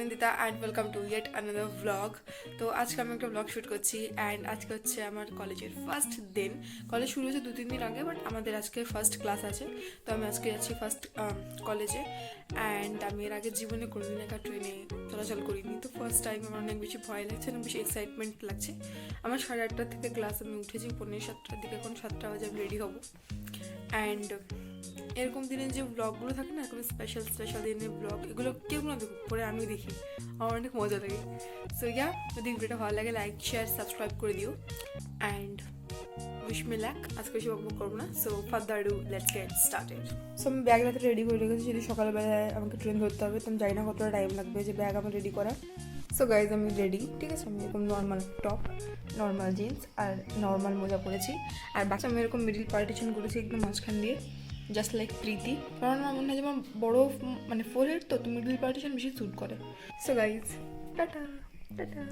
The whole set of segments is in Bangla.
Nandita and welcome to yet another blog. তো আজকে আমি একটা ব্লগ শ্যুট করছি অ্যান্ড আজকে হচ্ছে আমার কলেজের ফার্স্ট দিন। কলেজ শুরু হয়েছে 2-3 দিন আগে, বাট আমাদের আজকে ফার্স্ট ক্লাস আছে। তো আমি আজকে যাচ্ছি ফার্স্ট কলেজে অ্যান্ড আমি এর আগে জীবনে কোনোদিন একা ট্রেনে চলাচল করিনি। তো ফার্স্ট টাইম আমার অনেক বেশি ভয় লাগছে, অনেক বেশি এক্সাইটমেন্ট লাগছে। আমার 8:30 থেকে ক্লাস, আমি উঠেছি 6:45 দিকে, এখন 7টা বাজে আমি রেডি হব। অ্যান্ড এরকম দিনের যে ব্লগগুলো থাকে না, এরকম স্পেশাল দিনের ব্লগ, এগুলো কেউ না দেখুক, পরে আমি দেখি, আমার অনেক মজা লাগে। সো যদি ভিডিওটা ভালো লাগে লাইক শেয়ার সাবস্ক্রাইব করে দিও অ্যান্ড উইশ মি লাক। আজকে বেশি বকবক করবো না, so further do let's get started. So আমি ব্যাগ রাতে রেডি করে রেখেছি, যদি সকালবেলায় আমাকে ট্রেন ধরতে হবে, তো আমি জানি না কতটা টাইম লাগবে যে ব্যাগ আমার রেডি করা। সো গাইজ আমি রেডি, ঠিক আছে। আমি এরকম নর্মাল টপ, নর্মাল জিন্স আর নর্মাল মোজা পরেছি, আর বাচ্চা আমি এরকম মিডিল পার্টিশন করেছি একদম মাঝখান দিয়ে, জাস্ট লাইক প্রীতি। কারণ আমার মনে হয় যেমন বড় মানে ফোরহেড, তো মিডল পার্টিশন বেশি স্যুট করে। So guys tata tata.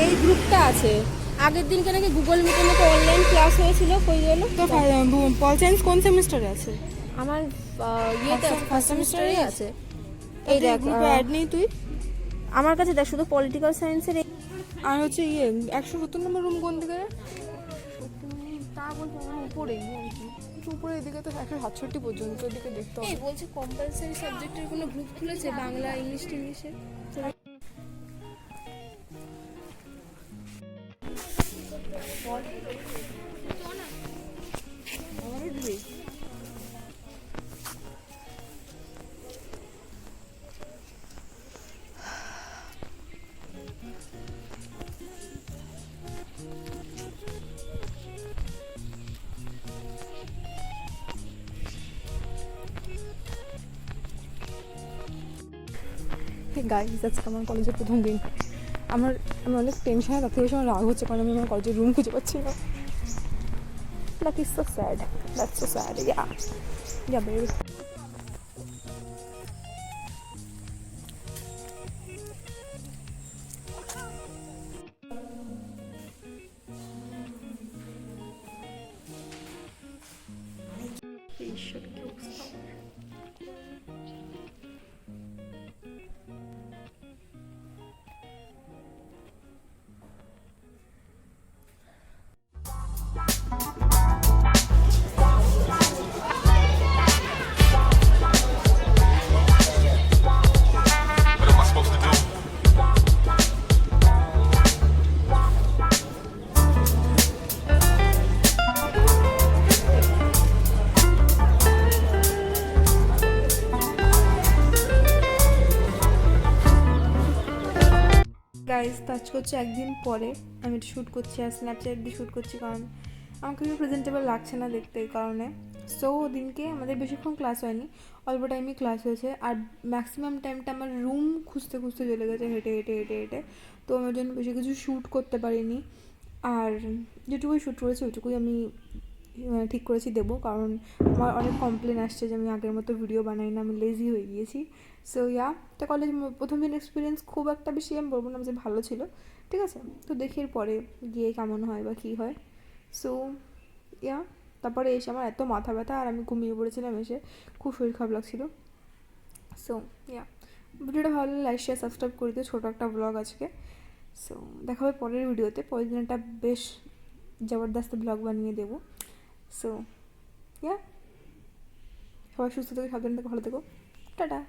এই গ্রুপটা আছে। আগের দিনকে নাকি গুগল মিটে নাকি অনলাইন ক্লাস হয়েছিল, কই গেল? তো পল সায়েন্স কোন সেমিস্টারে আছে? আমার ইয়েতে ফার্স্ট সেমিস্টারেই আছে। এই দেখ, গ্রুপে অ্যাড নেই তুই? আমার কাছে দেখ শুধু পলিটিক্যাল সায়েন্সের। আর হচ্ছে 170 নম্বর রুম কোন দিকে? তা বলতে আমার উপরেই আর কি, একটু উপরে, এদিকে তো 167 পর্যন্ত, ওদিকে দেখতে হবে। বলছে কম্পালসারি সাবজেক্টের কোনো গ্রুপ খুলেছে, বাংলা ইংলিশ টিংলিশের। গাইজ আজকে আমার কলেজের প্রথম দিন। আমি অনেক টেনশনে, তার থেকে সময় রাগ হচ্ছে, কারণ আমি আমার কলেজের রুম খুঁজে পাচ্ছি না। That is so sad. That's so sad. Yeah, baby. ঈশ্বর, কি অবস্থা। গাইজ টাচ করছে একদিন পরে, আমি এটা শ্যুট করছি আর স্ন্যাপচ্যাট দিয়ে শ্যুট করছি, কারণ আমাকে কিছু প্রেজেন্টেবল লাগছে না দেখতে, এই কারণে। সো দিনকে আমাদের বেশিক্ষণ ক্লাস হয়নি, অল্প টাইমই ক্লাস হয়েছে, আর ম্যাক্সিমাম টাইমটা আমার রুম খুঁজতে খুঁজতে চলে গেছে, হেঁটে হেঁটে হেঁটে হেঁটে। তো আমার জন্য বেশি কিছু শ্যুট করতে পারিনি, আর যেটুকুই শ্যুট করেছি ওইটুকুই আমি ঠিক করেছি দেবো, কারণ আমার অনেক কমপ্লেন আসছে যে আমি আগের মতো ভিডিও বানাই না, আমি লেজি হয়ে গিয়েছি। সো তো কলেজ প্রথম দিন এক্সপিরিয়েন্স খুব একটা বেশি আমি বলবো না যে ভালো ছিল, ঠিক আছে। তো দেখি এর পরে গিয়ে কেমন হয় বা কী হয়। সো তারপরে এসে আমার এত মাথা ব্যথা, আর আমি ঘুমিয়ে পড়েছিলাম এসে, খুব শরীর খারাপ লাগছিলো। সো ভিডিওটা ভালো লাগলে লাইক শেয়ার সাবস্ক্রাইব করে দিও, ছোটো একটা ব্লগ আজকে। সো দেখা হবে পরের ভিডিওতে, পরের দিন একটা বেশ জবরদস্ত ব্লগ বানিয়ে দেবো। সো সবাই সুস্থ থেকে, সাবধান থেকে, ভালো থেকো, টাটা।